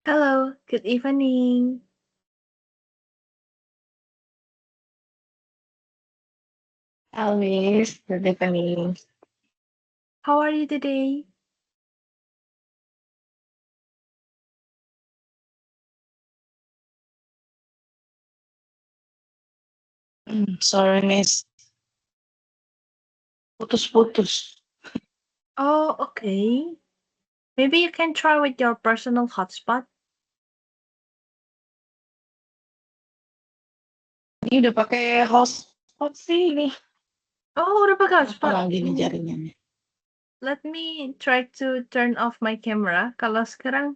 Hello, good evening. Always, good evening. How are you today? Sorry, Miss. Putus-putus. Oh, okay. Maybe you can try with your personal hotspot. Ini udah pakai hotspot sih ini. Oh, udah pakai Apa hotspot. lagi nih jaringannya? Let me try to turn off my camera. Kalau sekarang,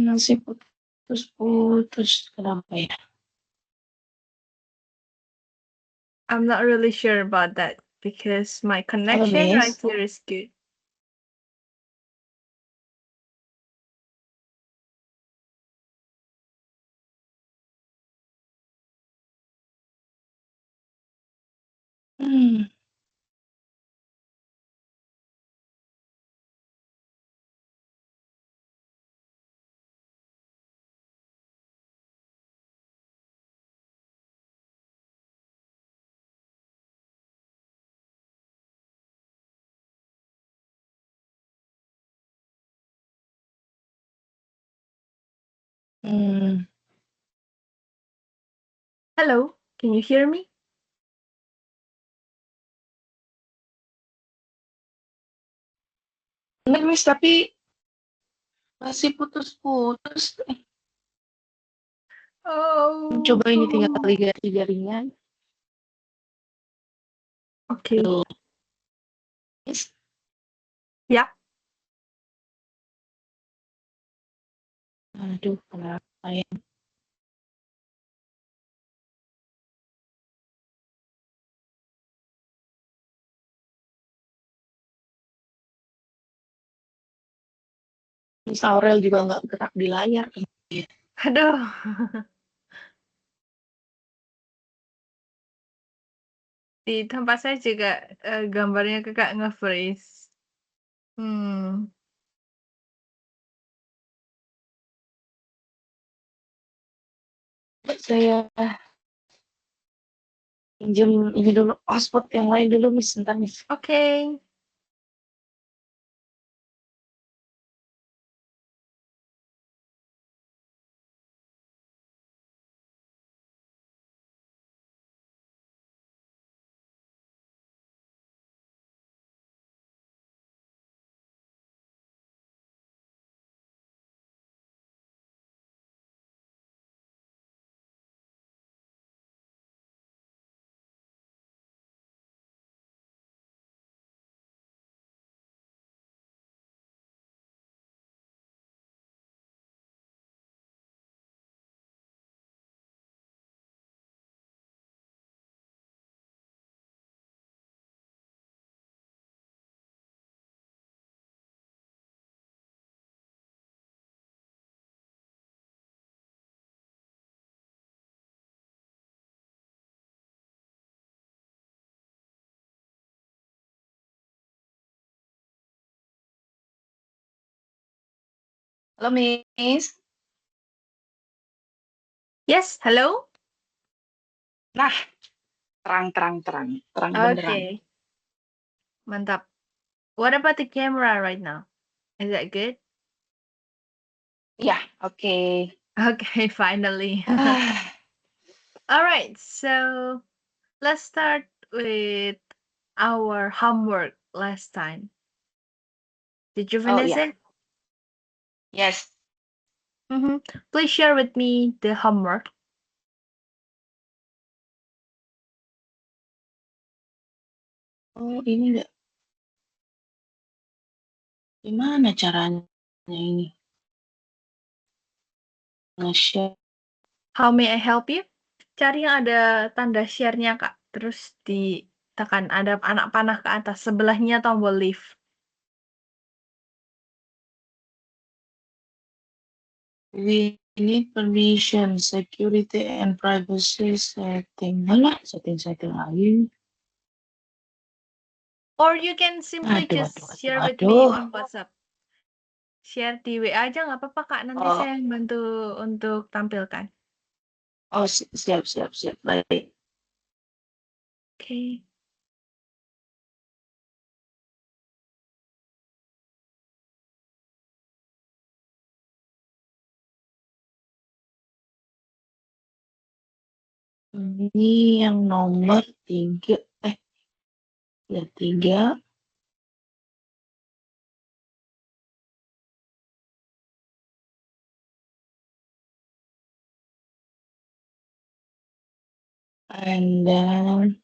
Masih putus-putus. Kenapa ya? I'm not really sure about that because my Halo, connection right Miss. here is good. Hmm, hmm. Hello, can you hear me? Enggak, Miss, tapi masih putus-putus. Oh, Coba ini tinggal ganti jaringan. okay. Tuh, Miss. Ya, Aduh, kenapa ya? Miss Aurel juga nggak gerak di layar. aduh. Di tempat saya juga gambarnya kakak nge-freeze. Hmm. Saya pinjam ini dulu, hotspot yang lain dulu, Miss. Bentar, Miss. Okay. Halo, Miss. Yes, hello? Nah, terang beneran. Okay, mantap. What about the camera right now? Is that good? Iya, oke. Okay, finally. Ah, All right, so let's start with our homework last time. Did you oh finish iya, it? yes. Please share with me the homework. Oh, ini enggak. Gimana caranya ini? Nge-share. How may I help you? Cari yang ada tanda share-nya, Kak. Terus ditekan ada anak panah ke atas, sebelahnya tombol leave. We need permission, security, and privacy setting. Alah, setting-setting lagi. Or you can simply Aduh, just aduh, aduh, share with me aduh. on WhatsApp. Share di WA aja nggak apa-apa, Kak, nanti Oh, saya yang bantu untuk tampilkan. oh siap, siap, siap. Baik. Oke. Ini yang nomor 3. Ya 3. And then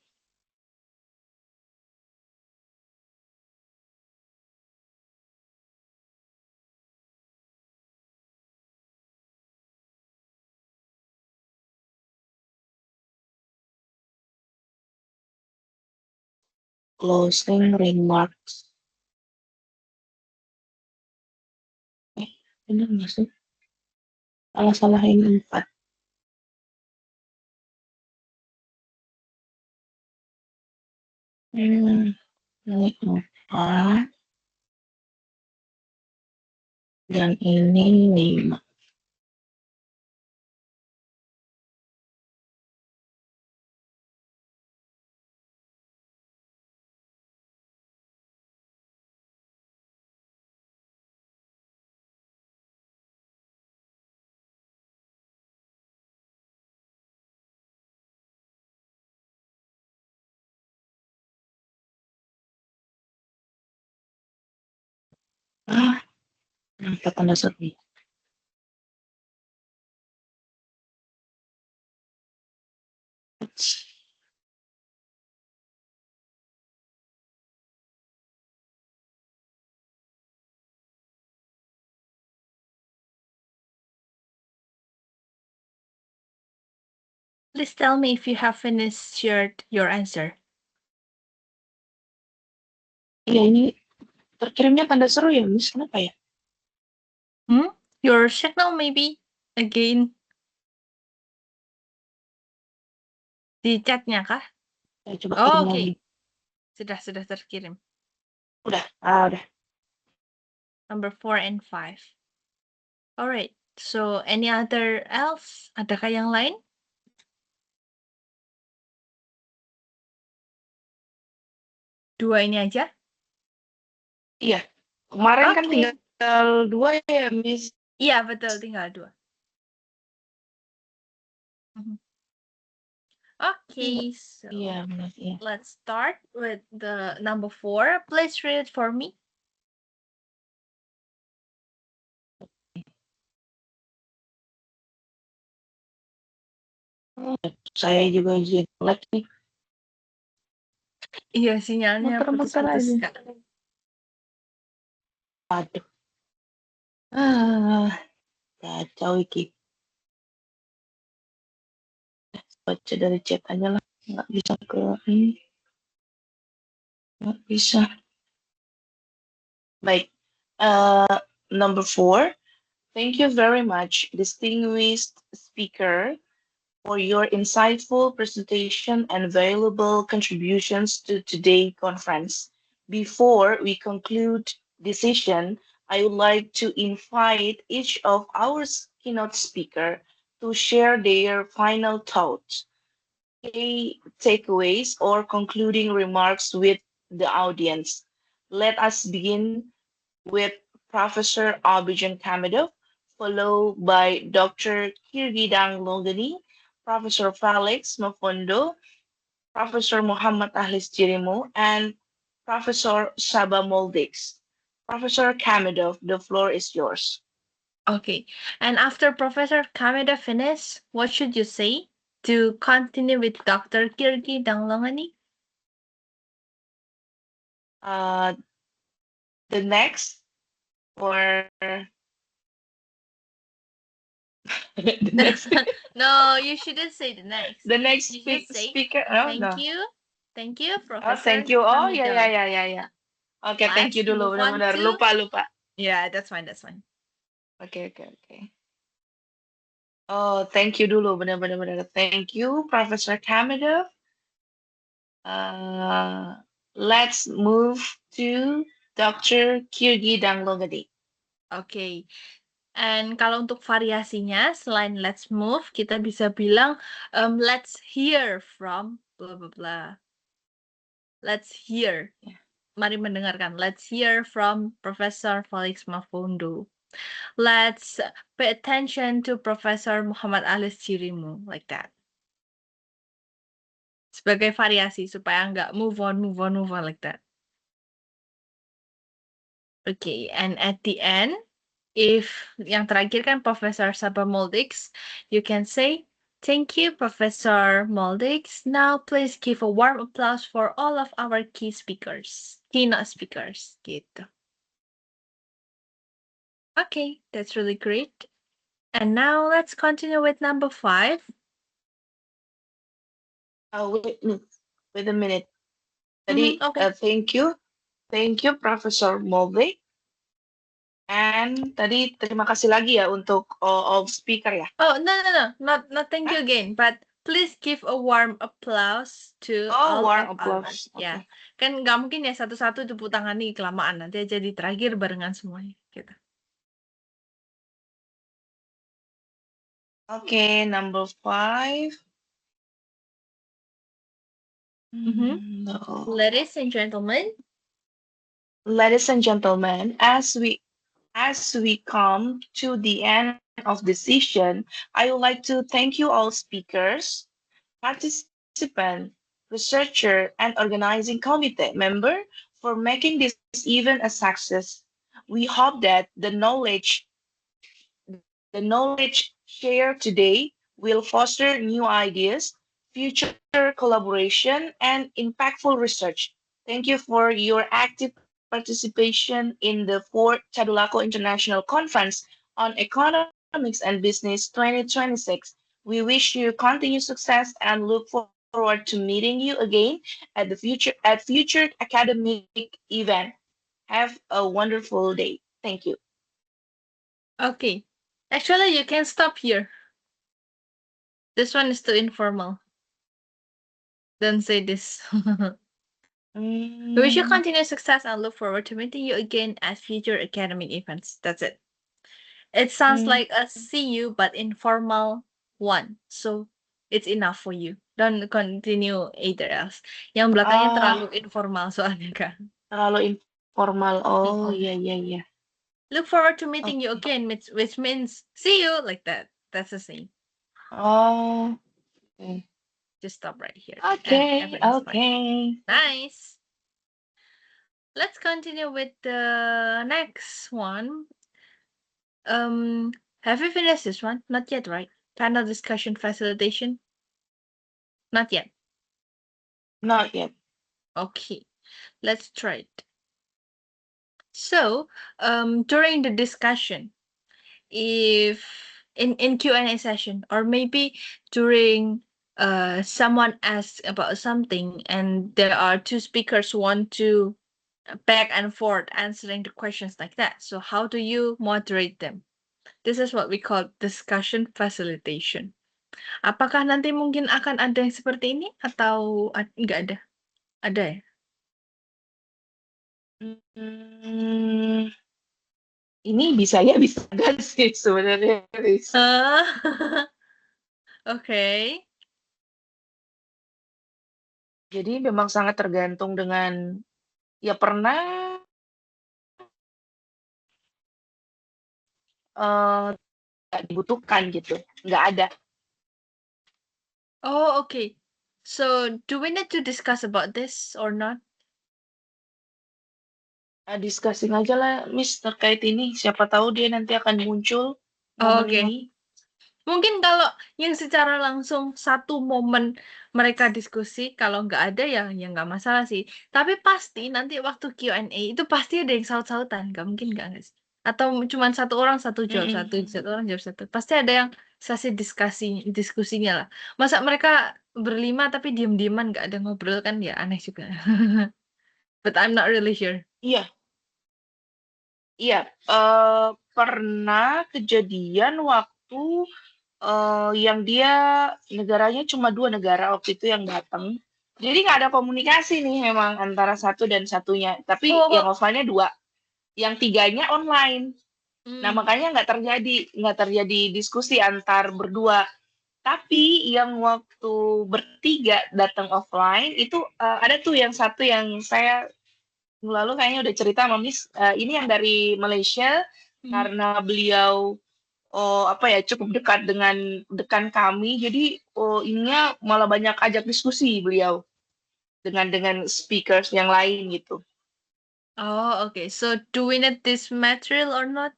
closing remarks. Benar nggak sih? Salah-salahin 4. Ini 4. Dan ini 5. Kenapa tanda seru? Please tell me if you have finished your answer. Iya, ini terkirimnya tanda seru ya, Miss? Kenapa ya? Your signal maybe again. Di chatnya kah? Saya coba Oh, kirim oke. lagi. Sudah terkirim. Udah. Number 4 and 5. Alright. So, any other else? Adakah yang lain? Dua ini aja? Iya. Kemarin kan Oke. tinggal 2 ya, Miss? Iya, betul. Tinggal 2. Okay, so Iya, benar. Iya. let's start with the number 4. Please read it for me. Saya juga jelek nih. Iya, sinyalnya Muter-muter putus-putus, aja. Kak. Aduh. Kacau iki. Baca dari chat aja lah. Nggak bisa ke ini. Nggak bisa. Baik. Number 4. Thank you very much, distinguished speaker, for your insightful presentation and valuable contributions to today's conference. Before we conclude this session, I would like to invite each of our keynote speakers to share their final thoughts, key takeaways, or concluding remarks with the audience. Let us begin with Professor Abhijan Kamedov, followed by Dr. Kirgidang Longani, Professor Felix Mafondo, Professor Muhammad Ahlis Jirimo, and Professor Saba Moldix. Professor Kamedov, the floor is yours. Okay. And after Professor Kameda finish, what should you say to continue with Dr. Kirgi Danglongani? The next, or the next, No, you shouldn't say the next. the next You should say speaker. Oh, thank no. you, Oh, Professor thank you. Oh, Kameda. ya. Oke, thank you Let's dulu. move on Benar-benar to- lupa. Yeah, that's fine. Oke. Oh, thank you dulu. Benar. Thank you, Professor Kamedov. Let's move to Dr. Kirgi Danglogadi. Oke. And kalau untuk variasinya, selain let's move, kita bisa bilang let's hear from blah blah blah. Let's hear. Yeah. Mari mendengarkan. Let's hear from Professor Felix Mafundo. Let's pay attention to Professor Muhammad Alis Cirimu, like that. Sebagai variasi supaya nggak move on like that. Okay, and at the end, if yang terakhir kan Professor Sabah Moldix, you can say, "Thank you, Professor Moldix. Now please give a warm applause for all of our keynote speakers." Gitu. Okay, that's really great. And now let's continue with number 5. Wait a minute. Tadi, Okay. thank you, Professor Moldix. And tadi terima kasih lagi ya untuk all speaker ya. Oh, no, not thank you again, but please give a warm applause to all warm of applause. us. Ya, Okay. kan nggak mungkin ya satu-satu tepuk tangan nih kelamaan, nanti aja di terakhir barengan semuanya. Gitu. Okay, number 5. No. Ladies and gentlemen, as we come to the end of the session, I would like to thank you all speakers, participant, researcher, and organizing committee member for making this event a success. We hope that the knowledge shared today will foster new ideas, future collaboration, and impactful research. Thank you for your active participation in the 4th Tadulako International Conference on Economics and Business 2026. We wish you continued success and look forward to meeting you again at future academic event. Have a wonderful day. Thank you. okay. Actually, you can stop here. This one is too informal. Don't say this. We wish you continued success and look forward to meeting you again at future academic events. That's it. It sounds like a see you, but informal one. So it's enough for you. Don't continue either else. Yang belakangnya terlalu informal soalnya kan. Terlalu informal. Oh, iya. Look forward to meeting you again, which means see you, like that. That's the same. Oh, okay. Just stop right here. Okay. Nice. Let's continue with the next one. Have you finished this one? Not yet, right? Panel discussion facilitation? Not yet. Not yet. Okay, let's try it. So, during the discussion, if in Q&A session, or maybe during someone asks about something and there are two speakers want to back and forth answering the questions like that. So how do you moderate them? This is what we call discussion facilitation. Apakah nanti mungkin akan ada yang seperti ini atau nggak ada? Ada ya? Ini bisa ya, bisa enggak sih sebenarnya. Okay. Jadi memang sangat tergantung dengan ya pernah nggak dibutuhkan gitu, nggak ada. Oh, okay. So, do we need to discuss about this or not? Discussing aja lah, Miss, terkait ini. Siapa tahu dia nanti akan muncul momen ini. Mungkin kalau yang secara langsung satu momen mereka diskusi, kalau nggak ada ya nggak masalah sih. Tapi pasti nanti waktu Q&A itu pasti ada yang saut-sautan, nggak mungkin nggak sih? Atau cuma satu orang satu jawab satu orang jawab satu. Pasti ada yang sesi diskusinya lah. Masa mereka berlima tapi diem-dieman nggak ada ngobrol kan ya aneh juga. But I'm not really sure. Iya, pernah kejadian waktu yang dia negaranya cuma 2 negara waktu itu yang datang. Jadi nggak ada komunikasi nih memang antara satu dan satunya. Tapi yang Oh, offline-nya dua, yang tiganya online. Nah mm, makanya nggak terjadi diskusi antar berdua. Tapi yang waktu bertiga datang offline itu ada tuh yang satu yang saya lalu kayaknya udah cerita sama Miss. Ini yang dari Malaysia mm. karena beliau apa ya cukup dekat dengan dekan kami. Jadi ininya malah banyak ajak diskusi beliau dengan speakers yang lain gitu. Oh, okay. So do we need this material or not?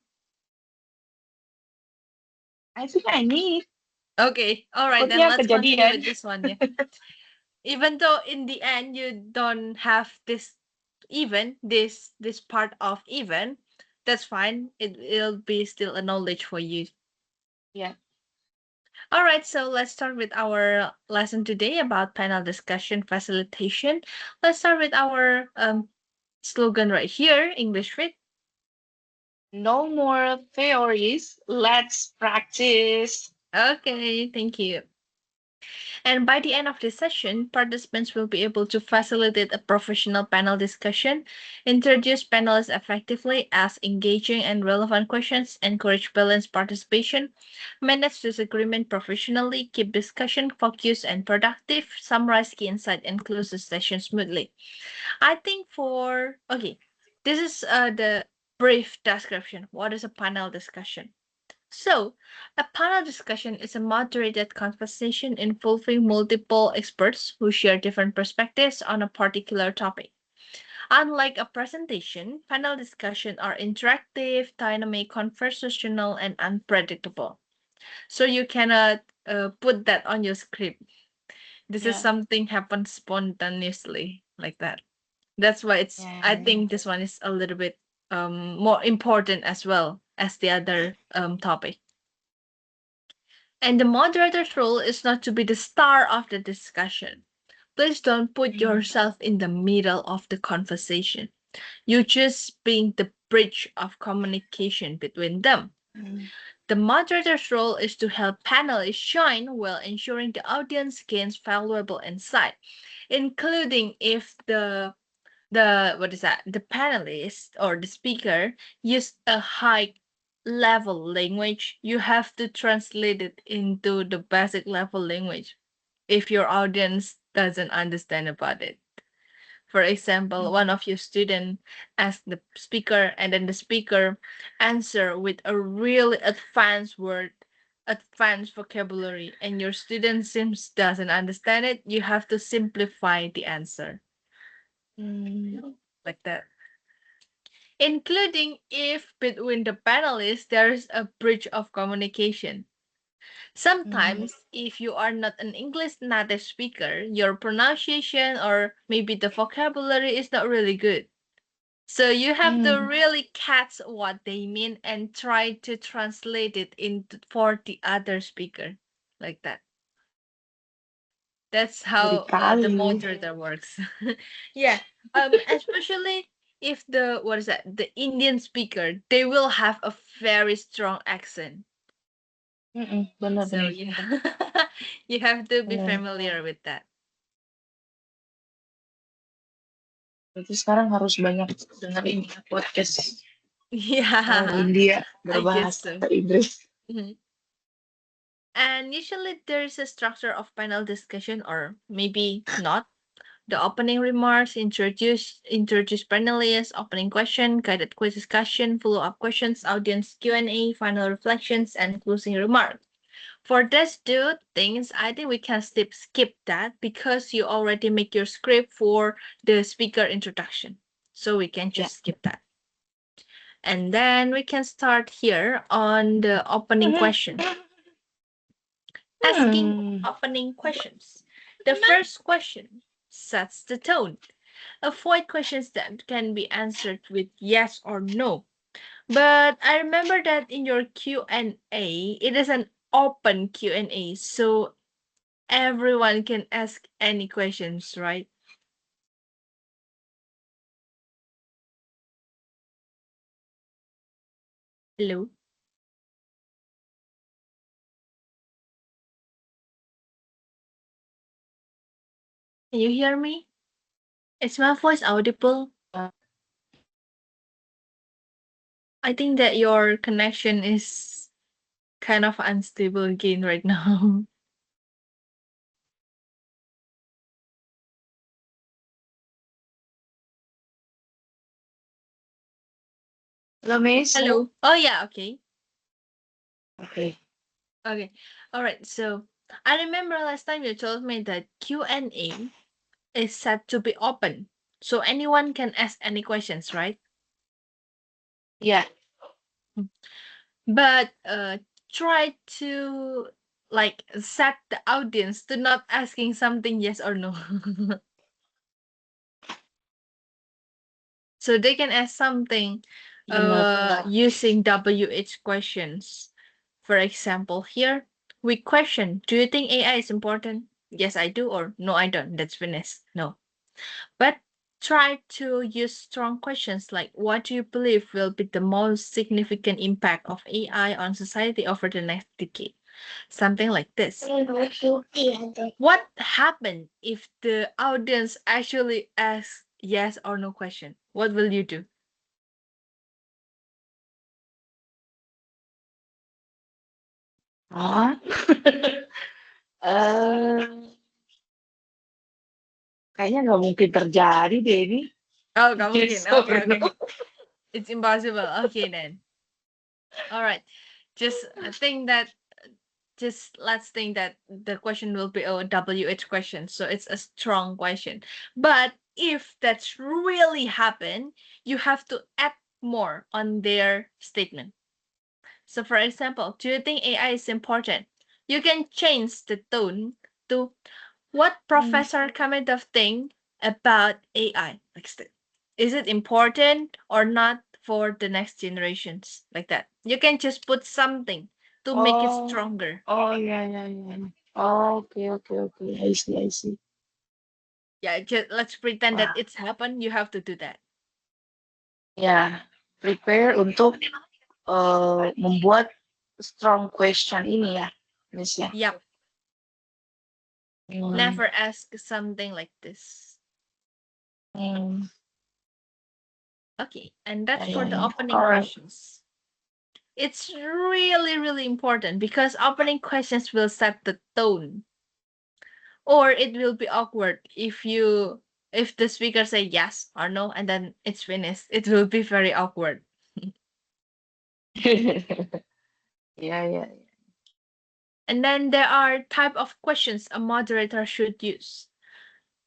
I think I need Okay, all right, then takutnya let's continue kejadian. with this one. Yeah. Even though in the end you don't have this part of even, that's fine. It'll be still a knowledge for you. Ya, All right, so let's start with our lesson today about panel discussion facilitation. Let's start with our slogan right here, English fit. no more theories. Let's practice. Okay, thank you. And by the end of this session, participants will be able to facilitate a professional panel discussion, introduce panelists effectively, ask engaging and relevant questions, encourage balanced participation, manage disagreement professionally, keep discussion focused and productive, summarize key insight, and close the session smoothly. I think okay, this is the brief description. What is a panel discussion? So, a panel discussion is a moderated conversation involving multiple experts who share different perspectives on a particular topic. Unlike a presentation, panel discussions are interactive, dynamic, conversational, and unpredictable. So you cannot put that on your script. This is Ya, something happens spontaneously like that. That's why I ya, think this one is a little bit more important as well as the other topic. And the moderator's role is not to be the star of the discussion. Please don't put mm, yourself in the middle of the conversation. You just being the bridge of communication between them. mm, The moderator's role is to help panelists shine while ensuring the audience gains valuable insight, including if the what is that the panelist or the speaker use a high level language, you have to translate it into the basic level language if your audience doesn't understand about it. For example, one mm, of your student asks the speaker and then the speaker answer with a really advanced word, advanced vocabulary, and your student seems doesn't understand it, you have to simplify the answer mm, like that, including if between the panelists there is a breach of communication. mm, Sometimes, if you are not an English native speaker, your pronunciation or maybe the vocabulary is not really good. So you have to mm. really catch what they mean and try to translate it into for the other speaker, like that. That's Ngeri how kali the ini. moderator works. Yeah, especially if the what is that the Indian speaker, they will have a very strong accent. Bener, So bener, yeah, you have to be bener. familiar with that. Berarti sekarang harus banyak dengerin ya podcast orang Yeah, India I guess berbahasa so. Inggris. Mhm. And usually there is a structure of panel discussion, or maybe not. The opening remarks introduce panelists, opening question, guided quiz discussion, follow-up questions, audience Q&A, final reflections, and closing remarks. For these two things, I think we can skip that because you already make your script for the speaker introduction. So we can Ya. just skip that. And then we can start here on the opening question. Asking Hmm. opening questions. The first question sets the tone. Avoid questions that can be answered with yes or no. But I remember that in your Q&A, it is an open Q&A, so everyone can ask any questions, right? Hello? Can you hear me? Is my voice audible? Uh, I think that your connection is kind of unstable again right now. Hello, Miss. Hello. Oh yeah, okay. Okay. Okay. All right. So I remember last time you told me that Q&A is set to be open. So anyone can ask any questions, right? Yeah. Mm. But try to like set the audience to not asking something yes or no. So they can ask something Yeah. using WH questions. For example, here we question, do you think AI is important? Yes, I do, or no, I don't. That's finished. No. But try to use strong questions like what do you believe will be the most significant impact of AI on society over the next decade? Something like this. What happened if the audience actually asks yes or no question? What will you do? Ah. Eh, kayaknya nggak mungkin terjadi deh ini. Oh, nggak mungkin. Yes or Okay, no? okay. It's impossible. Okay, then. All right. Just think that just let's think that the question will be a WH question, so it's a strong question. But if that's really happen, you have to add more on their statement. So for example, do you think AI is important? You can change the tone to what Hmm. Professor Kamedov think about AI? Like, is it important or not for the next generations? Like that. You can just put something to make it Oh, stronger. oh yeah, yeah, yeah. Oh, okay, okay, okay. I see, I see. Yeah, just let's pretend that Wah, it's happened. You have to do that. ya. Prepare untuk membuat strong question ini ya, Miss ya. Yep. Hmm, Never ask something like this. hmm, Okay, and ya, that's for ya, the ya. opening Alright. questions. It's really, really important because opening questions will set the tone, or it will be awkward if the speaker say yes or no and then it's finished. It will be very awkward. Ya, ya. And then there are type of questions a moderator should use.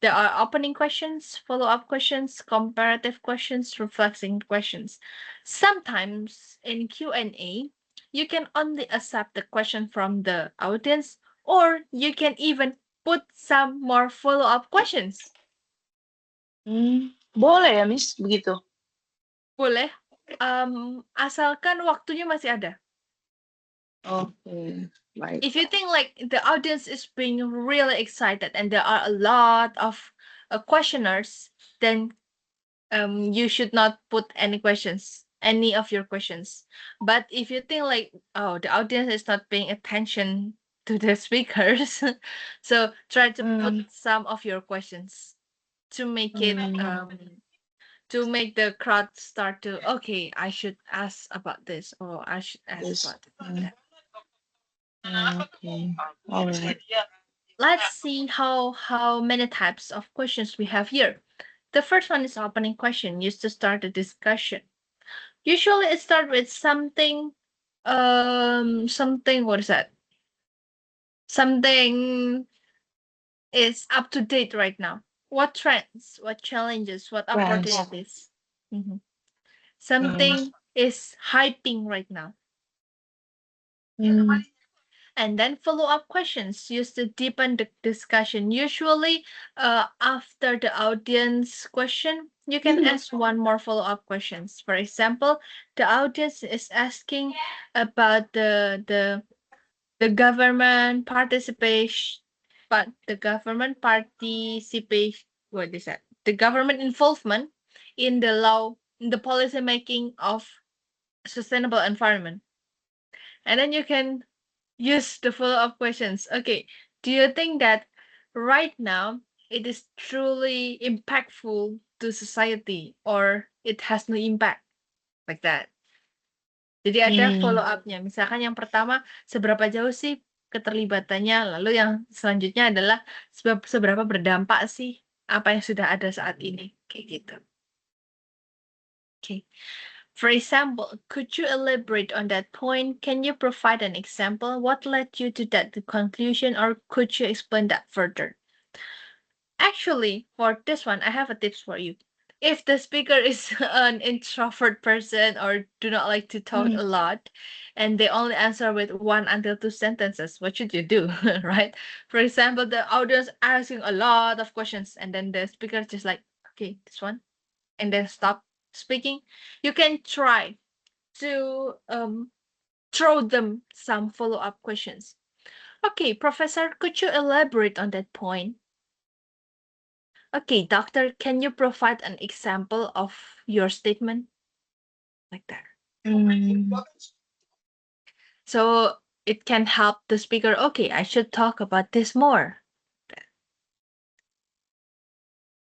There are opening questions, follow-up questions, comparative questions, reflecting questions. Sometimes in Q&A, you can only accept the question from the audience or you can even put some more follow-up questions. Boleh ya, Miss, begitu? Boleh, asalkan waktunya masih ada. Oke, baik. If you think like the audience is being really excited and there are a lot of questioners, then you should not put any of your questions. But if you think like, oh, the audience is not paying attention to the speakers, so try to put Hmm, some of your questions to make it hmm, to make the crowd start to, okay, I should ask about this or I should ask yes. about that. Okay, alright. Let's see how many types of questions we have here. The first one is opening question used to start a discussion. Usually it starts with something, what is that? Something is up to date right now. What trends, what challenges, what Friends. opportunities? Mhm. Hmm. Something is hyping right now. Hmm. And then follow-up questions used to deepen the discussion. Usually, after the audience question, you can ask one more follow-up questions. For example, the audience is asking about the government participation, but the government participation. What is that? The government involvement in the law, in the policy making of sustainable environment. And then you can use the follow-up questions. Okay, do you think that right now? it is truly impactful to society or it has no impact, like that. Jadi ada follow up-nya. Misalkan yang pertama, seberapa jauh sih keterlibatannya, lalu yang selanjutnya adalah seberapa berdampak sih apa yang sudah ada saat ini, kayak gitu. Okay. For example, could you elaborate on that point? Can you provide an example? What led you to that conclusion, or could you explain that further? Actually, for this one, I have a tips for you. If the speaker is an introvert person or do not like to talk a lot, and they only answer with 1 until 2 sentences, what should you do, right? For example, the audience asking a lot of questions, and then the speaker just like, okay, this one, and then stop speaking. You can try to throw them some follow-up questions. Okay, Professor, could you elaborate on that point? Okay, doctor, can you provide an example of your statement? Like that. So it can help the speaker, okay, I should talk about this more.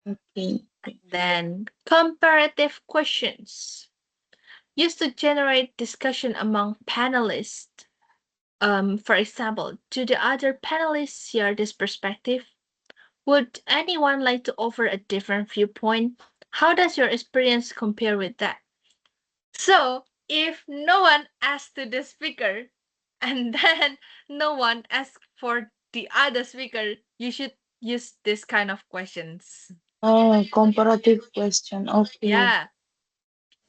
Okay. Then comparative questions used to generate discussion among panelists. For example, do the other panelists share this perspective? Would anyone like to offer a different viewpoint? How does your experience compare with that? So, if no one asks to the speaker and then no one asks for the other speaker, you should use this kind of questions. Oh, comparative question. Okay. Yeah,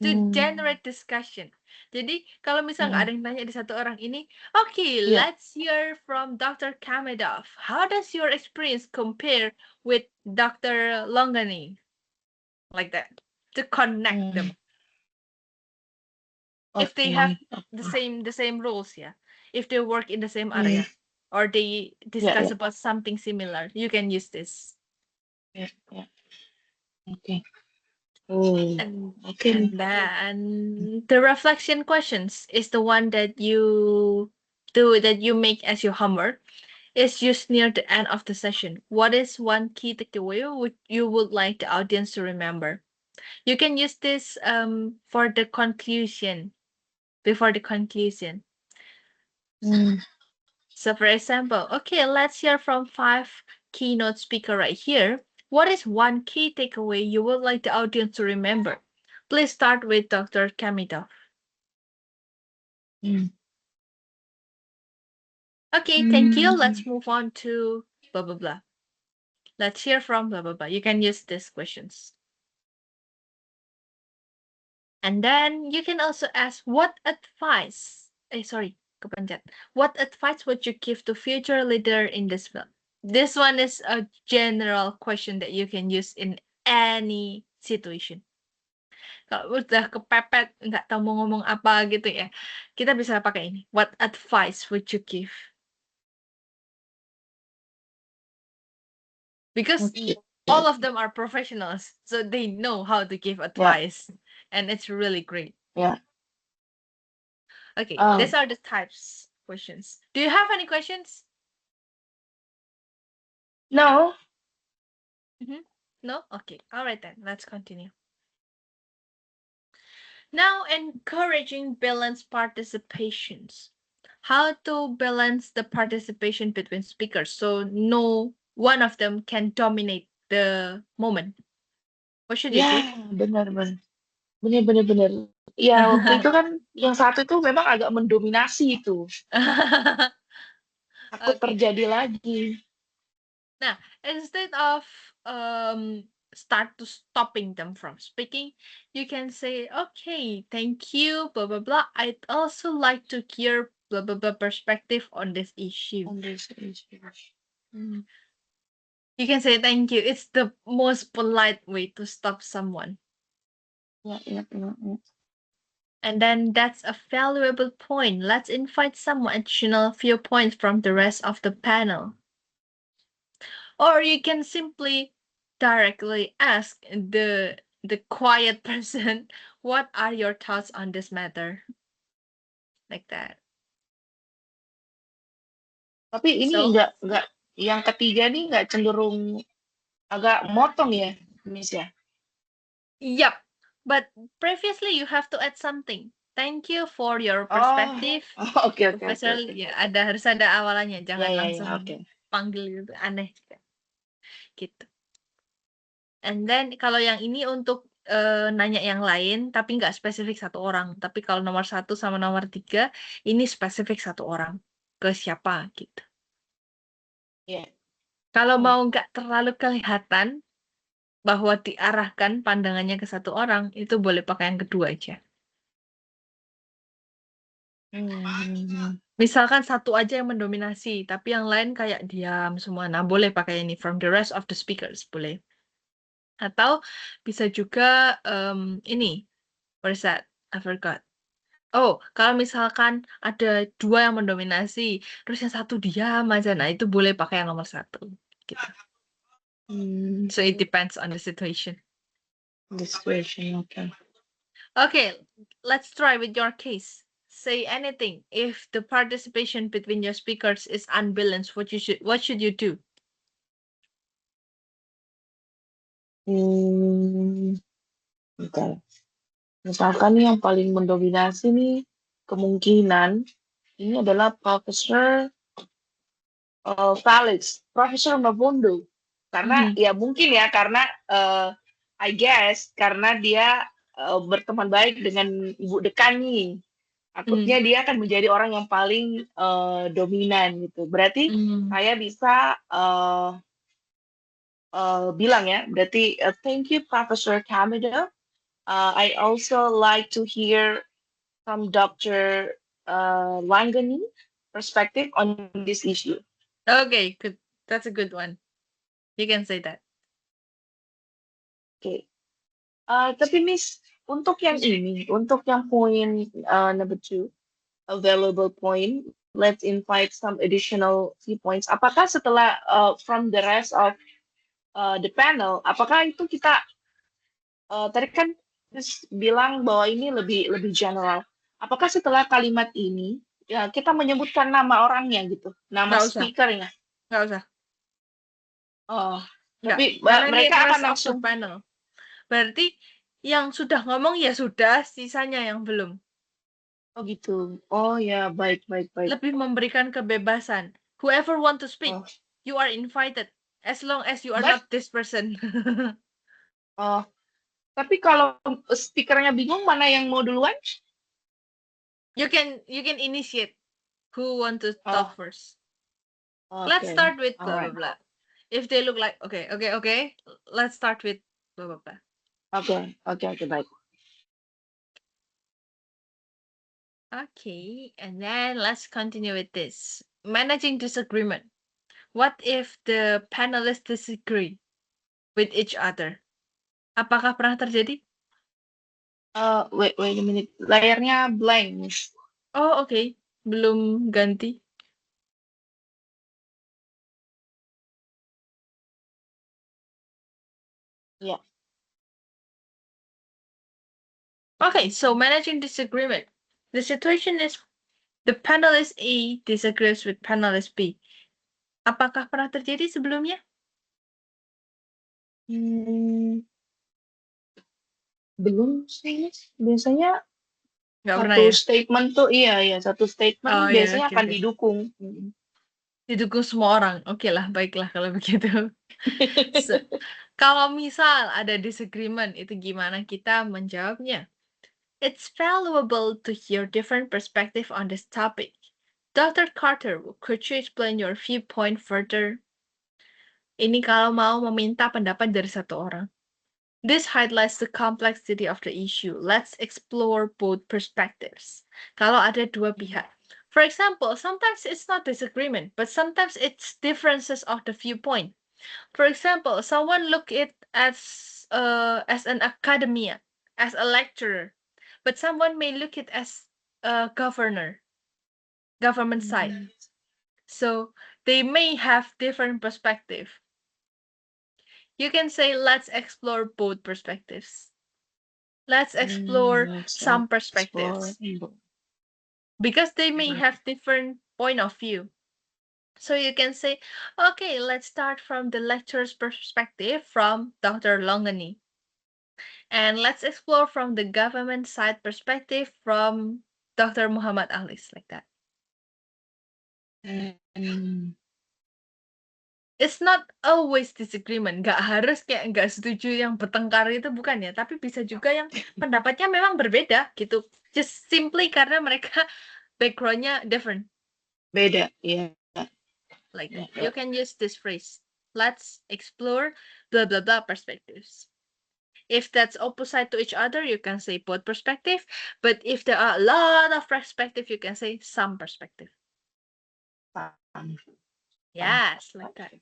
to generate discussion. Jadi, kalau misalnya nggak ada yang tanya di satu orang ini, okay, Yeah. let's hear from Dr. Kamedov. How does your experience compare with Dr. Longani? Like that, to connect them. If they have the same roles, yeah. If they work in the same area or they discuss about something similar, you can use this. Yeah. Okay. Oh. And Okay. and then the reflection questions is the one that you make as your homework. Is used near the end of the session. What is one key takeaway you would like the audience to remember? You can use this for the conclusion, before the conclusion. So for example, okay, let's hear from 5 keynote speaker right here. What is one key takeaway you would like the audience to remember? Please start with Dr. Kamidov. Okay, thank you. Let's move on to blah, blah, blah. Let's hear from blah, blah, blah. You can use these questions. And then you can also ask, what advice, kepencet. What advice would you give to future leader in this field? This one is a general question that you can use in any situation. Kalau udah kepepet, nggak tahu mau ngomong apa gitu ya, kita bisa pakai ini. What advice would you give? Because all of them are professionals, so they know how to give advice, and it's really great. Yeah. Okay, these are the types questions. Do you have any questions? No. No? Okay. All right then. Let's continue. Now, encouraging balanced participations. How to balance the participation between speakers so no one of them can dominate the moment. What should you do? Benar. Ya, waktu itu kan yang satu itu memang agak mendominasi itu. Takut terjadi lagi. Nah, instead of start to stopping them from speaking, you can say, okay, thank you, blah, blah, blah. I'd also like to hear blah, blah, blah perspective on this issue. You can say thank you. It's the most polite way to stop someone. Yeah. And then that's a valuable point. Let's invite some additional viewpoints from the rest of the panel. Or you can simply directly ask the quiet person, what are your thoughts on this matter? Like that. Tapi ini enggak yang ketiga nih enggak cenderung Agak motong ya, Miss ya. Yep. But previously you have to add something. Thank you for your Oh, perspective. oke oke oke Profesor, oke. ya harus ada awalannya, Ya jangan ya langsung ya, oke. panggil gitu, aneh juga. Gitu. And then kalau yang ini untuk nanya yang lain, tapi nggak spesifik satu orang. Tapi kalau nomor 1 sama nomor 3, ini spesifik satu orang. Ke siapa gitu. Ya. Kalau Hmm. mau nggak terlalu kelihatan bahwa diarahkan pandangannya ke satu orang, itu boleh pakai yang kedua aja. Misalkan satu aja yang mendominasi, tapi yang lain kayak diam semua. Nah, boleh pakai ini from the rest of the speakers, boleh. Atau bisa juga ini, what is that? I forgot. Oh, kalau misalkan ada 2 yang mendominasi, terus yang satu diam aja, nah itu boleh pakai yang nomor 1, gitu. So it depends on the situation. The situation, okay. Okay, let's try with your case. Say anything. If the participation between your speakers is unbalanced, what should you do? Bentar. Misalkan nih yang paling mendominasi nih kemungkinan ini adalah Profesor Felix, Profesor Mabondo. Karena Mhm. ya mungkin ya karena I guess karena dia berteman baik dengan Ibu Dekan nih. Takutnya Mhm. dia akan menjadi orang yang paling dominan gitu. Berarti Mhm. saya bisa bilang ya, berarti thank you Professor Kameda. I also like to hear from Dr. Langani perspective on this issue. Okay, good. That's a good one. You can say that. Oke. Tapi Miss, untuk yang ini, untuk yang poin number 2, available point, let's invite some additional key points. Apakah setelah from the rest of the panel, apakah itu kita tadi kan Miss bilang bahwa ini lebih lebih general. Apakah setelah kalimat ini ya kita menyebutkan nama orangnya gitu, nama Nggak usah, speakernya? nggak usah. Oh, Nggak, tapi karena ini mereka akan rest of the langsung. panel. Berarti yang sudah ngomong ya sudah, sisanya yang belum. Oh gitu. Oh ya, baik baik baik. Lebih memberikan kebebasan. Whoever want to speak, Oh, you are invited. As long as you are but not this person. oh, tapi kalau speakernya bingung mana yang mau duluan? You can initiate who want to talk Oh, first. Let's oke. start with blah blah Alright. blah. If they look like okay, let's start with blah blah blah. Oke, oke, oke, baik. Okay, and then let's continue with this. Managing disagreement. What if the panelists disagree with each other? Apakah pernah terjadi? Wait, wait a minute. Layarnya blank, Miss. Oh, okay. Belum ganti. Ya. Okay, so managing disagreement. The situation is the panelist A disagrees with panelist B. Apakah pernah terjadi sebelumnya? Belum sih, Miss. Biasanya Nggak pernah satu ya? statement tuh, iya, satu statement Oh ya, biasanya oke akan oke. didukung. Didukung semua orang. Oke lah, baiklah kalau begitu. So, kalau misal ada disagreement, itu gimana kita menjawabnya? It's valuable to hear different perspective on this topic. Dr. Carter, could you explain your viewpoint further? Ini kalau mau meminta pendapat dari satu orang. This highlights the complexity of the issue. Let's explore both perspectives. Kalau ada dua pihak. For example, sometimes it's not disagreement, but sometimes it's differences of the viewpoint. For example, someone look it as an academia, as a lecturer, but someone may look it as a government side. So they may have different perspective. You can say, let's explore both perspectives. Let's explore Let's some explore. perspectives because they may have different point of view. So you can say, okay, let's start from the lecturer's perspective from Dr. Longani. And let's explore from the government side perspective from Dr. Muhammad Alis, like that. Mm. It's not always disagreement. Nggak harus kayak nggak setuju yang bertengkar itu, bukan ya. Tapi bisa juga yang pendapatnya memang berbeda gitu. Just simply karena mereka backgroundnya different, Beda, ya. like that. Ya. You can use this phrase. Let's explore blah blah blah perspectives. If that's opposite to each other, you can say both perspective. But if there are a lot of perspective, you can say some perspective. Paham. Yes, like that.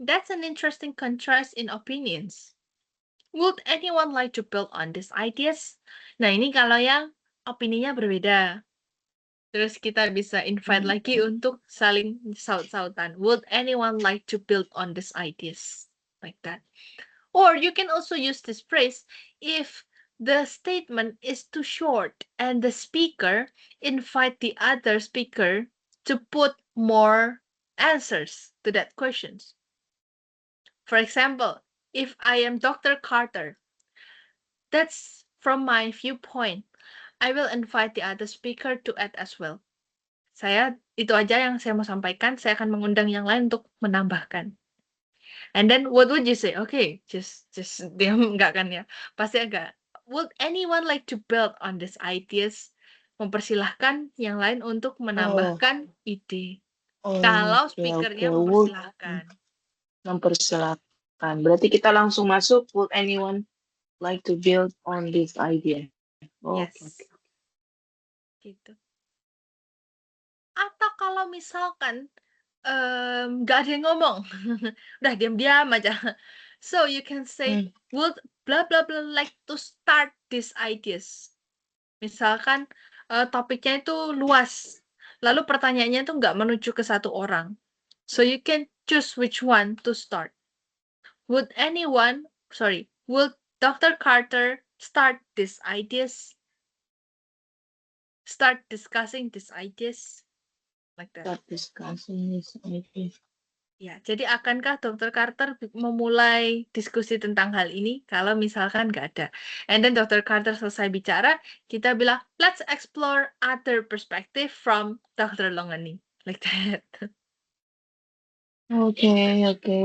That's an interesting contrast in opinions. Would anyone like to build on these ideas? Nah, ini kalau yang opininya berbeda. Terus kita bisa invite Hmm. lagi untuk saling saut-sautan. Would anyone like to build on these ideas? Like that. Or you can also use this phrase if the statement is too short and the speaker invite the other speaker to put more answers to that questions. For example, if I am Dr. Carter, that's from my viewpoint. I will invite the other speaker to add as well. Itu aja yang saya mau sampaikan. Saya akan mengundang yang lain untuk menambahkan. And then what would you say? Okay, just diam enggak kan ya? Pasti agak. Would anyone like to build on these ideas? Mempersilahkan yang lain untuk menambahkan ide. Kalau Oke, speakernya would mempersilahkan. mempersilahkan. Berarti kita langsung masuk. Would anyone like to build on this idea? Yes. Gitu. Atau kalau misalkan nggak ada yang ngomong, udah diam-diam aja. So you can say, would blah blah blah like to start these ideas. Misalkan topiknya itu luas, lalu pertanyaannya itu nggak menuju ke satu orang. So you can choose which one to start. Would Dr. Carter start these ideas? Start discussing these ideas? Like that. Start discussing this idea. Ya, jadi akankah Dr. Carter memulai diskusi tentang hal ini kalau misalkan nggak ada? And then Dr. Carter selesai bicara, kita bilang, let's explore other perspective from Dr. Longani. Like that. Oke.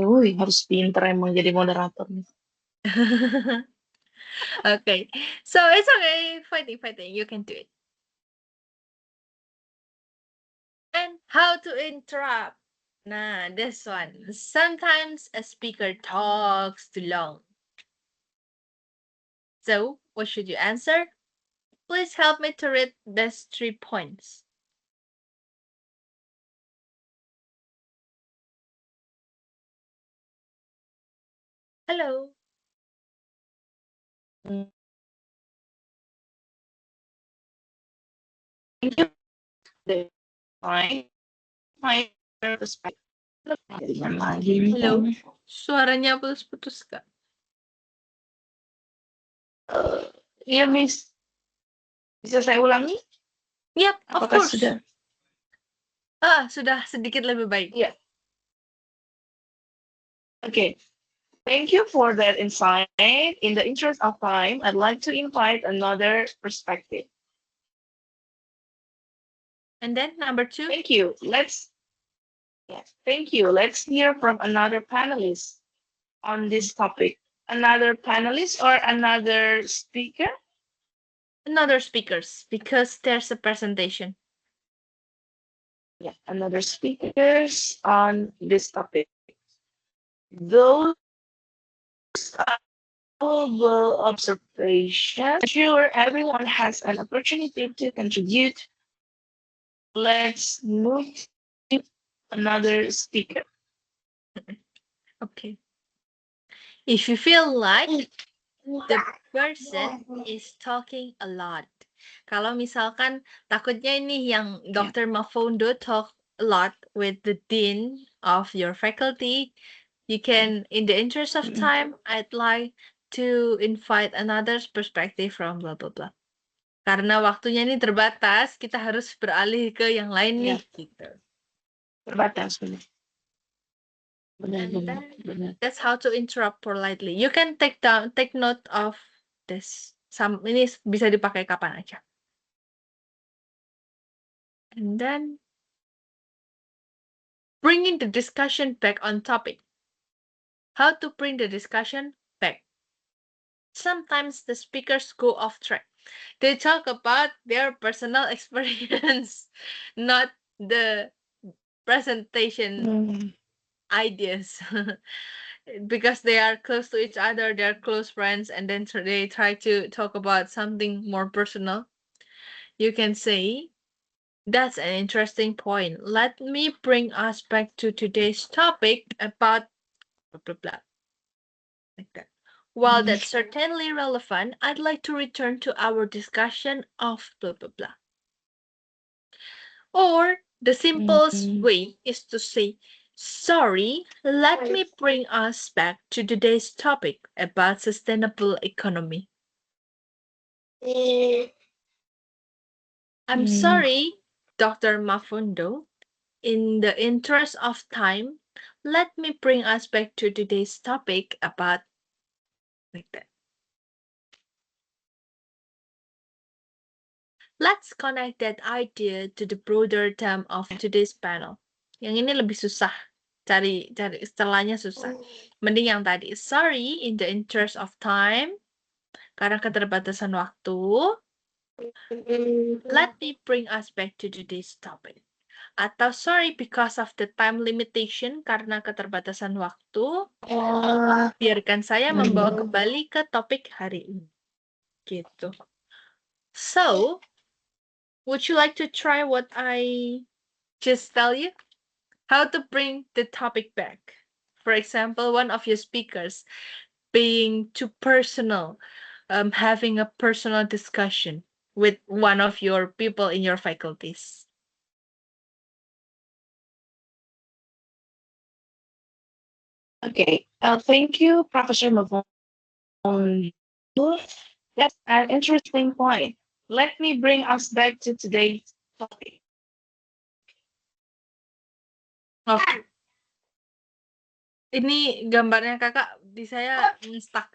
Wih, harus pinter emang jadi moderator nih. Okay, so it's okay, fighting, you can do it. And how to interrupt? Nah, this one. Sometimes a speaker talks too long. So, what should you answer? Please help me to read these 3 points. Hello. Thank you. My perspective. Halo. Suaranya putus-putus, Kak. Iya, Miss. Bisa saya ulangi? Yep, of Apakah course. sudah? Sudah sedikit lebih baik. Iya. Okay. Thank you for that insight. In the interest of time, I'd like to invite another perspective. And then number 2. Thank you. Thank you. Let's hear from another panelist on this topic. Another panelist or another speaker? Another speakers, because there's a presentation. Yeah, another speakers on this topic. Those valuable observations. Sure, everyone has an opportunity to contribute. Let's move to another speaker. Okay. If you feel like the person is talking a lot. Kalau misalkan takutnya ini yang Dr. Mafundo talk a lot with the dean of your faculty, you can, in the interest of time, I'd like to invite another perspective from blah blah blah. Karena waktunya ini terbatas, kita harus beralih ke yang lain nih, gitu. Terbatas. And Benar-benar. then Benar. that's how to interrupt politely. You can take note of this. Ini bisa dipakai kapan aja. And then bringing the discussion back on topic. How to bring the discussion back. Sometimes the speakers go off track. They talk about their personal experience, not the presentation Hmm. ideas. Because they are close to each other, they're close friends, and then they try to talk about something more personal. You can say, that's an interesting point. Let me bring us back to today's topic about blah blah blah. Like that. While that's certainly relevant, I'd like to return to our discussion of blah blah blah. Or the simplest Hmm. way is to say, sorry, let me bring us back to today's topic about sustainable economy. I'm Hmm. sorry, Dr. Mafundo. In the interest of time, let me bring us back to today's topic about like that. Let's connect that idea to the broader theme of today's panel. Yang ini lebih susah. Cari istilahnya susah. Mending yang tadi. Sorry, in the interest of time. Karena keterbatasan waktu. Let me bring us back to today's topic. Atau sorry because of the time limitation karena keterbatasan waktu. Biarkan saya membawa kembali ke topik hari ini. Gitu. So, would you like to try what I just tell you? How to bring the topic back. For example, one of your speakers being too personal, having a personal discussion with one of your people in your faculties. Okay. Thank you, Professor Mavon. That's an interesting point. Let me bring us back to today's topic. Okay. Ini gambarnya kakak di saya stuck.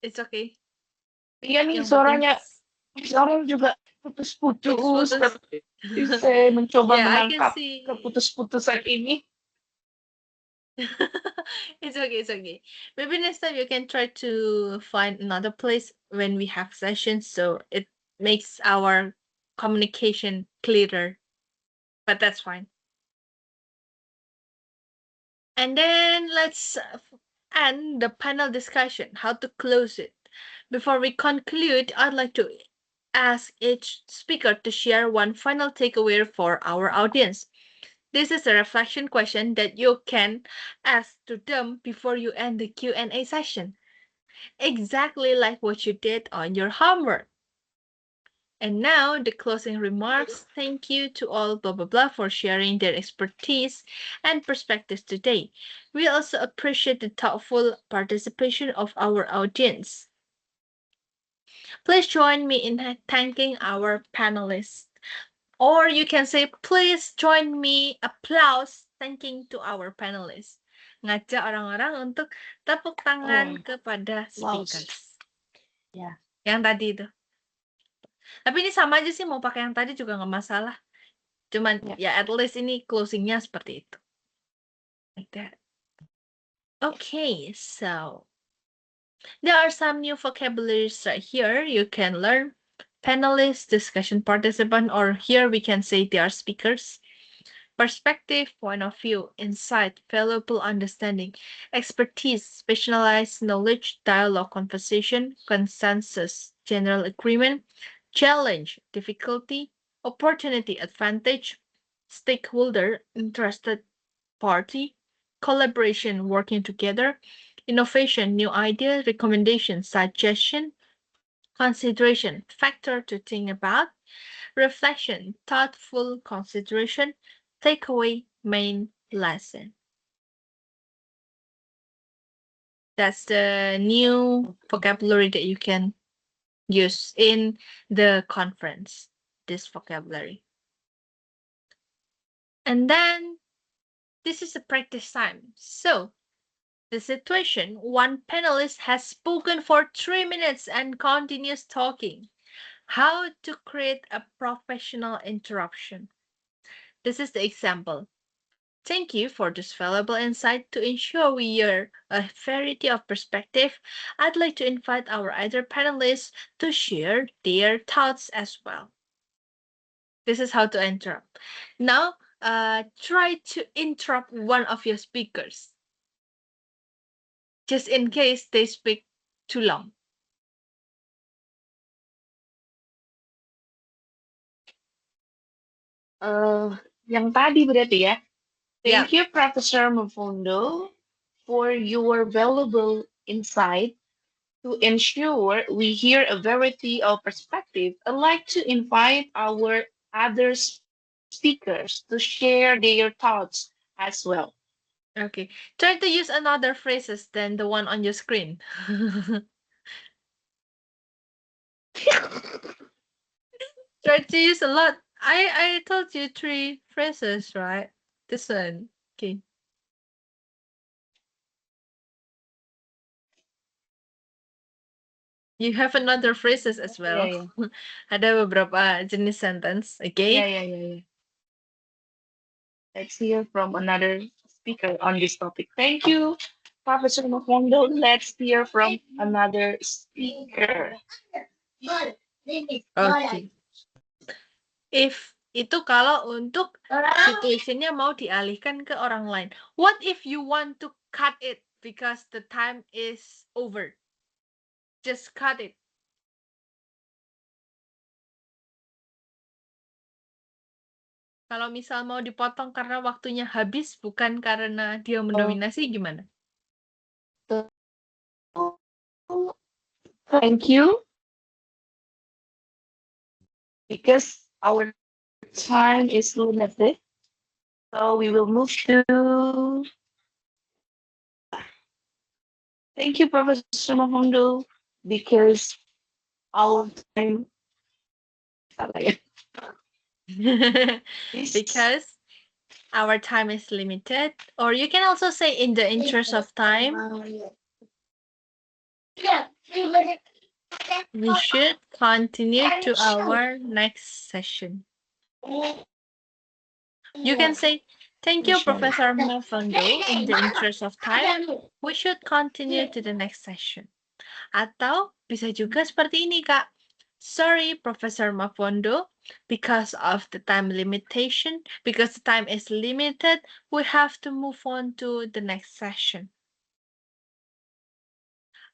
It's okay. Iya nih Yang penting suaranya sekarang juga putus-putus. putus-putus. Saya mencoba Yeah, I can menangkap see. keputus-putusan ini. It's okay, it's okay. Maybe next time you can try to find another place when we have sessions so it makes our communication clearer. But that's fine. And then let's end the panel discussion, how to close it. Before we conclude, I'd like to ask each speaker to share one final takeaway for our audience. This is a reflection question that you can ask to them before you end the Q&A session. Exactly like what you did on your homework. And now the closing remarks. Thank you to all blah blah blah for sharing their expertise and perspectives today. We also appreciate the thoughtful participation of our audience. Please join me in thanking our panelists. Or you can say, please join me applause thanking to our panelists. Ngajak orang-orang untuk tepuk tangan kepada speakers. Ya. Yang tadi itu. Tapi ini sama aja sih, mau pakai yang tadi juga nggak masalah. Cuman ya at least ini closingnya seperti itu. Like that. Okay, so there are some new vocabularies right here you can learn. Panelists, discussion participant, or here we can say they are speakers. Perspective, point of view, insight, valuable understanding, expertise, specialized knowledge, dialogue, conversation, consensus, general agreement, challenge, difficulty, opportunity, advantage, stakeholder, interested party, collaboration, working together, innovation, new idea, recommendation, suggestion, consideration, factor to think about, reflection, thoughtful consideration, takeaway, main lesson. That's the new vocabulary that you can use in the conference, this vocabulary. And then this is a practice time. So the situation, one panelist has spoken for 3 minutes and continues talking. How to create a professional interruption. This is the example. Thank you for this valuable insight. To ensure we hear a variety of perspective, I'd like to invite our other panelists to share their thoughts as well. This is how to interrupt. Now, try to interrupt one of your speakers, just in case they speak too long. Yang tadi berarti ya. Yeah. Thank you, Professor Mafundo, for your valuable insight. To ensure we hear a variety of perspective, I'd like to invite our other speakers to share their thoughts as well. Okay. Try to use another phrases than the one on your screen. Try to use a lot. I told you 3 phrases, right? This one. Okay. You have another phrases as Yeah, well. yeah, Ada beberapa jenis sentence, yeah, okay? yeah, yeah, yeah. Let's hear from another speaker on this topic. Thank you, Professor Mafundo. Let's hear from another speaker. Okay. If itu kalau untuk situationnya mau dialihkan ke orang lain. What if you want to cut it because the time is over? Just cut it. Kalau misal mau dipotong karena waktunya habis, bukan karena dia mendominasi, gimana? Thank you, because our time is limited. So we will move to. Thank you, Professor Mahondo, because our time is. Because our time is limited. Or you can also say in the interest of time, we should continue to our next session. You can say, thank you, Professor Mofondo. In the interest of time, we should continue to the next session. Atau bisa juga seperti ini, Kak. Sorry, Professor Mafondo, because of the time limitation, because the time is limited, we have to move on to the next session.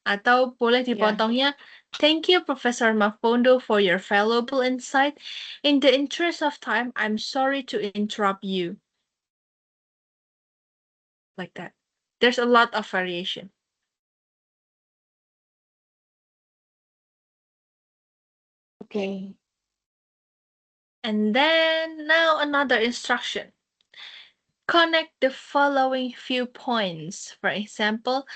Atau boleh dipotongnya, thank you, Professor Mafondo, for your valuable insight. In the interest of time, I'm sorry to interrupt you. Like that. There's a lot of variation. Okay. And then now another instruction. Connect the following few points. For example,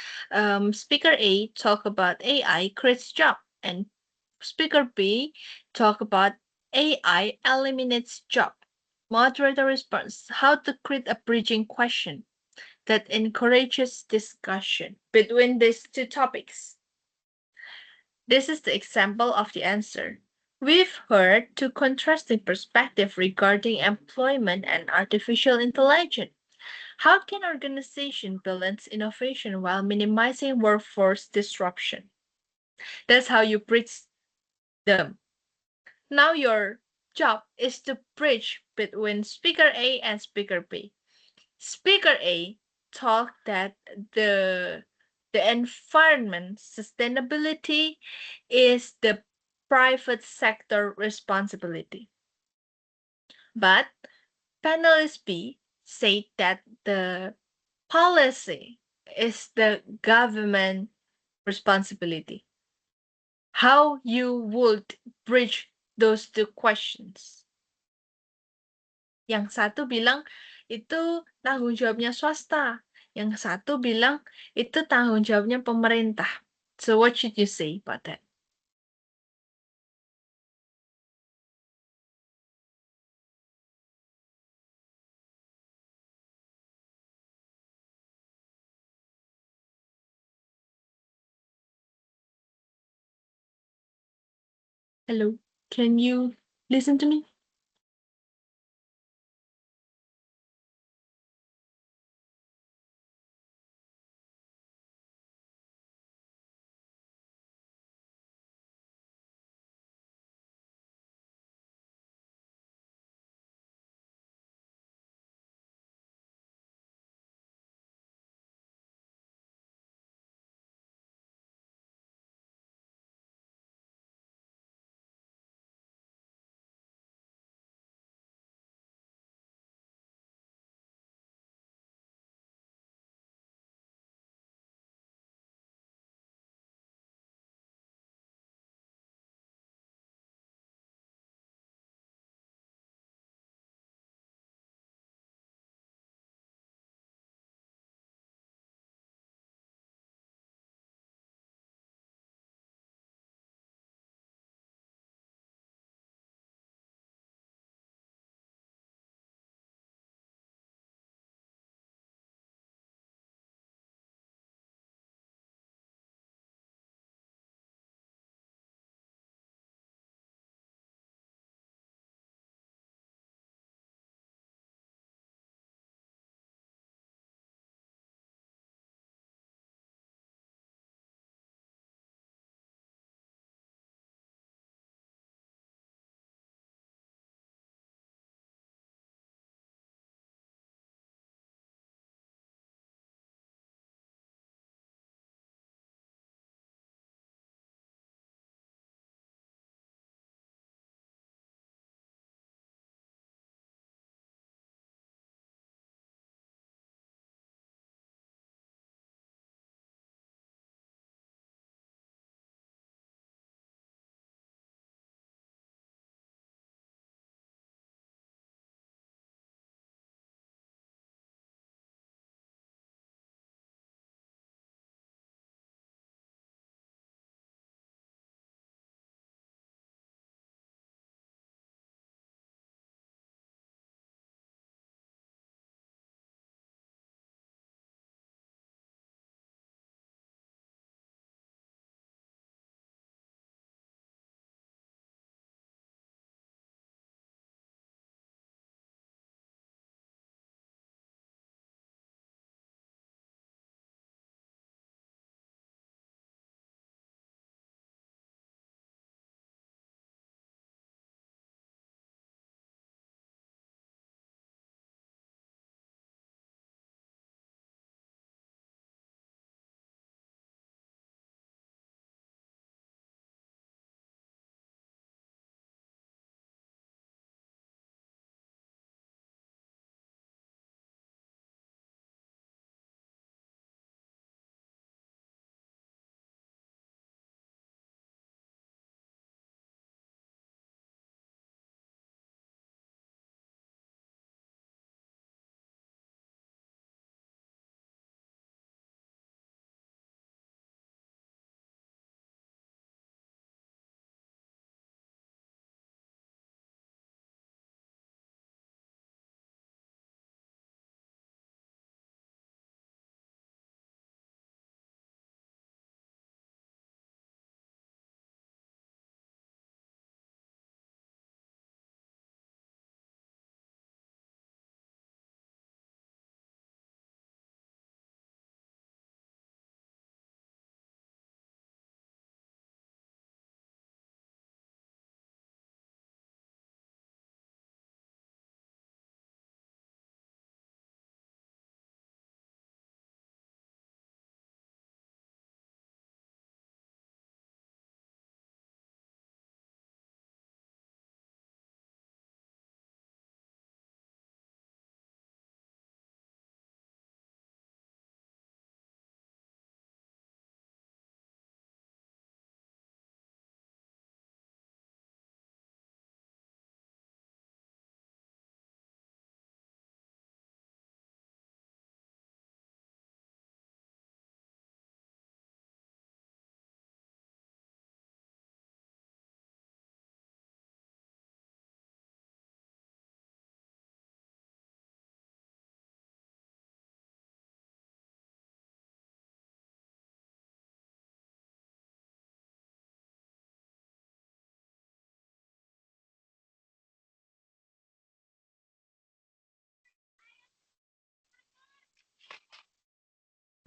speaker A talk about AI creates job, and speaker B talk about AI eliminates job. Moderator response: how to create a bridging question that encourages discussion between these two topics. This is the example of the answer. We've heard two contrasting perspectives regarding employment and artificial intelligence. How can organizations balance innovation while minimizing workforce disruption? That's how you bridge them. Now your job is to bridge between speaker A and speaker B. Speaker A talked that the environment sustainability is the private sector responsibility. But panelist B said that the policy is the government responsibility. How you would bridge those two questions? Yang satu bilang itu tanggung jawabnya swasta. Yang satu bilang itu tanggung jawabnya pemerintah. So what should you say about that? Hello, can you listen to me?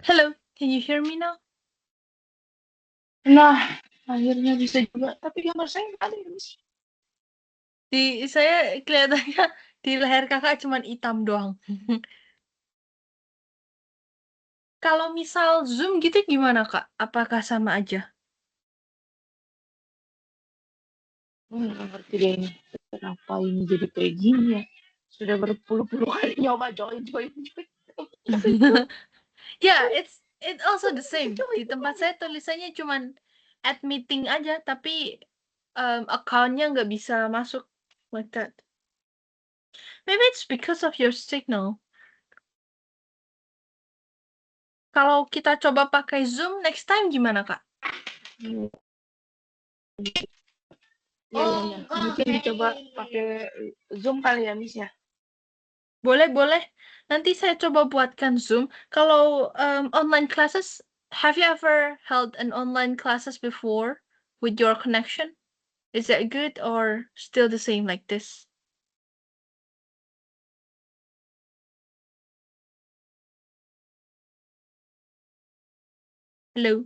Hello, can you hear me now? Nah, akhirnya bisa juga. Tapi gambar saya nggak ada ya, Miss. Di saya kelihatannya di leher kakak cuman hitam doang. Kalau misal Zoom gitu gimana kak? Apakah sama aja? Nggak ngerti deh ini. Kenapa ini jadi kayak gini ya? Sudah berpuluh-puluh kali nyoba join. Yeah, it also the same. Join. Di tempat saya tulisannya cuman add meeting aja, tapi account-nya nggak bisa masuk like that. Maybe it's because of your signal. Kalau kita coba pakai Zoom next time gimana kak? Ya, mungkin dicoba pakai Zoom kali ya, Miss ya. Boleh, boleh. Nanti saya coba buatkan Zoom. Kalau online classes, have you ever held an online classes before with your connection? Is that good or still the same like this? Hello?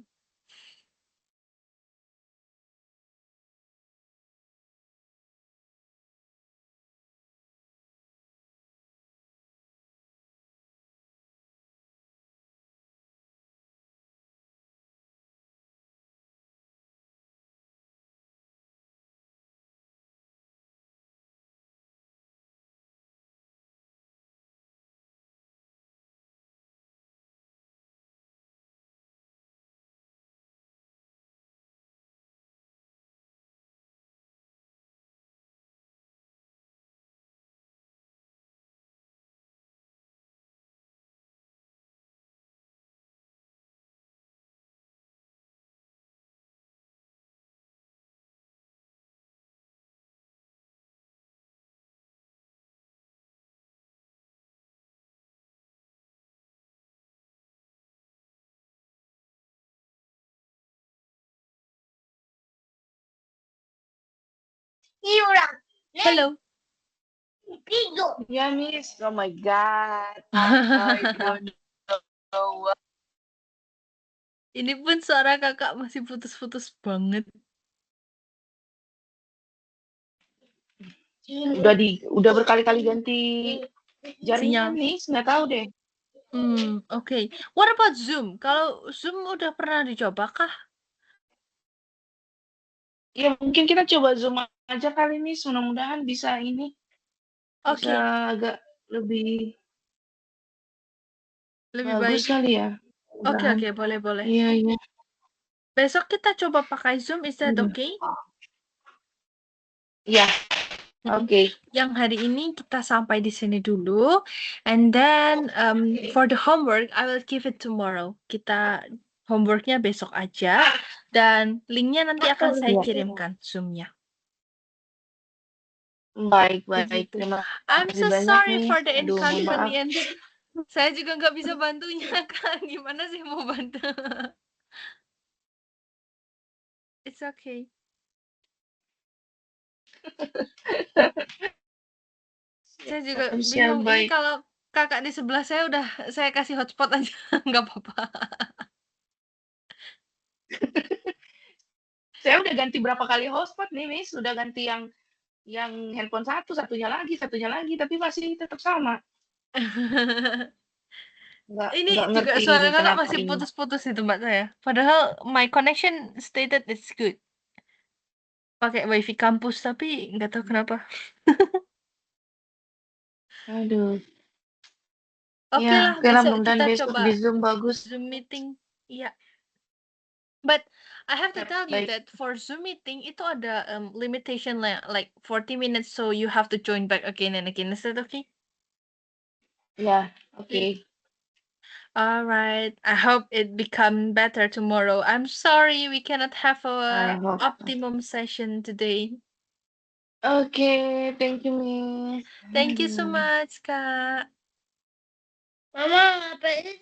Hello? Ya, Miss. Oh my God. I don't know what. Ini pun suara kakak masih putus-putus banget. Udah berkali-kali ganti jaringan, Sinyal. Miss. Nggak tahu deh. Okay. What about Zoom? Kalau Zoom udah pernah dicoba kah? Ya, mungkin kita coba Zoom aja kali, Miss. Mudah-mudahan bisa ini. Bisa Oke, agak lebih lebih bagus baik. kali ya. Oke, Mudahan. boleh, boleh. Iya, iya. Besok kita coba pakai Zoom, is that Aduh. okay? Iya, Mm-mm. oke. Yang hari ini kita sampai di sini dulu, and then for the homework I will give it tomorrow. Kita homeworknya besok aja, dan linknya nanti akan saya Iya. kirimkan Zoom-nya. Baik, baik. Begitu. Terima I'm kasih so banyak, sorry Miss. for the Aduh, mohon maaf. inconvenience. Saya juga nggak bisa bantunya kan. Gimana sih mau bantu? It's okay. Saya juga Siap, bingung. Ini baik. kalau kakak di sebelah saya udah saya kasih hotspot aja, nggak apa-apa. Saya udah ganti berapa kali hotspot nih, Miss. Udah ganti yang handphone satunya lagi, tapi masih tetap sama. Nggak Ini juga ngerti suara ini kakak kenapa masih ini. putus-putus di tempat saya. Padahal my connection stated it's good. Pakai wifi kampus, tapi nggak tahu kenapa. Aduh. Oke Ya, lah, oke lah, besok mudah-mudahan kita besok coba di Zoom bagus. Zoom meeting. Iya. But I have to Siap, tell you baik. that for Zoom meeting itu ada limitation like 40 minutes, so you have to join back again and again. Is that okay? Ya, oke. All right. I hope it become better tomorrow. I'm sorry we cannot have I a hope. optimum session today. Oke, thank you, Miss. Thank you so Aduh. much, Kak. Mama, ngapain sih